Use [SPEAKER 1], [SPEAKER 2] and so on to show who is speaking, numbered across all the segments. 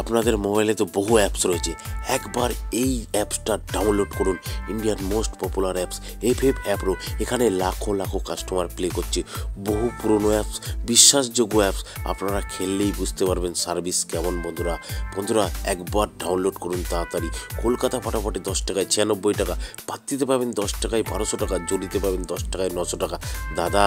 [SPEAKER 1] আপনাদের মোবাইলে তো বহু অ্যাপস রয়েছে, একবার এই অ্যাপসটা ডাউনলোড করুন। ইন্ডিয়ার মোস্ট পপুলার অ্যাপস এফএফ অ্যাপরও। এখানে লাখো লাখো কাস্টমার প্লে করছে। বহু পুরনো অ্যাপস, বিশ্বাসযোগ্য অ্যাপস। আপনারা খেললেই বুঝতে পারবেন সার্ভিস কেমন। বন্ধুরা একবার ডাউনলোড করুন তাড়াতাড়ি। কলকাতা ফাটাফাটে 10 টাকায় 96 টাকা, পাত্তিতে পাবেন 10 টাকায় 1200 টাকা, জড়িতে পাবেন 10 টাকায় 900 টাকা। দাদা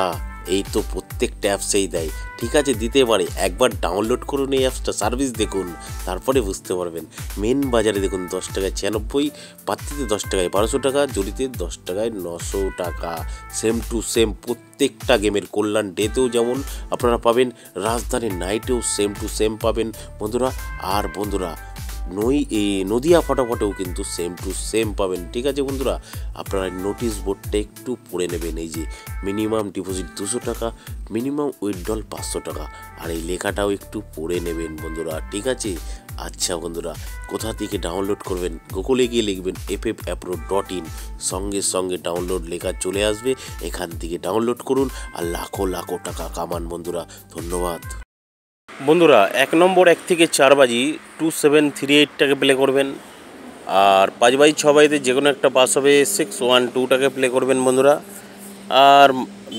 [SPEAKER 1] এই তো প্রত্যেকটা অ্যাপসেই দেয়, ঠিক আছে দিতে পারে। একবার ডাউনলোড করুন এই অ্যাপসটা, সার্ভিস দেখুন, তারপরে বুঝতে পারবেন। মেন বাজারে দেখুন 10 টাকায় 96, পাত্তিতে 10 টাকায় 1200 টাকা, জড়িতে 10 টাকায় 900 টাকা। সেম টু সেম প্রত্যেকটা গেমের। কল্যাণ ডেতেও যেমন আপনারা পাবেন, রাজধানী নাইটেও সেম টু সেম পাবেন বন্ধুরা। আর বন্ধুরা নদিয়া ফটাফটেও কিন্তু সেম টু সেম পাবেন, ঠিক আছে বন্ধুরা। আপনারা নোটিশ বোর্ডটা একটু পড়ে নেবেন। এই যে মিনিমাম ডিপোজিট 200 টাকা, মিনিমাম উইথড্রল 500 টাকা। আর এই লেখাটাও একটু পড়ে নেবেন বন্ধুরা, ঠিক আছে। আচ্ছা বন্ধুরা, কোথা থেকে ডাউনলোড করবেন? গুগলে গিয়ে লিখবেন ffapro.in, সঙ্গে সঙ্গে ডাউনলোড লেখা চলে আসবে। এখান থেকে ডাউনলোড করুন আর লাখো লাখো টাকা কামান বন্ধুরা। ধন্যবাদ বন্ধুরা। 1 নম্বর 1 থেকে 4 বাজি 2738টাকে প্লে করবেন। আর 5 বাই 6 বাজিতে যে কোনো একটা পাস হবে 612টাকে প্লে করবেন বন্ধুরা। আর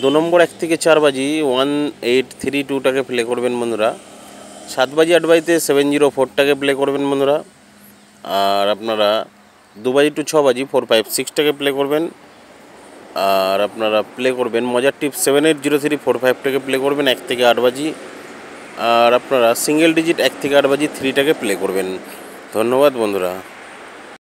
[SPEAKER 1] 2 নম্বর 1 থেকে 4 বাজি 1832টাকে প্লে করবেন বন্ধুরা। 7 বাজি 8 বাজিতে 704টাকে প্লে করবেন বন্ধুরা। আর আপনারা 2 বাজি টু 6 বাজি 456টাকে প্লে করবেন। আর আপনারা প্লে করবেন মজার টিপ 780345টাকে প্লে করবেন 1 থেকে 8 বাজি। আর আপনারা সিঙ্গেল ডিজিট 1 থেকে 8 বাজি 3টাকে প্লে করবেন। ধন্যবাদ বন্ধুরা।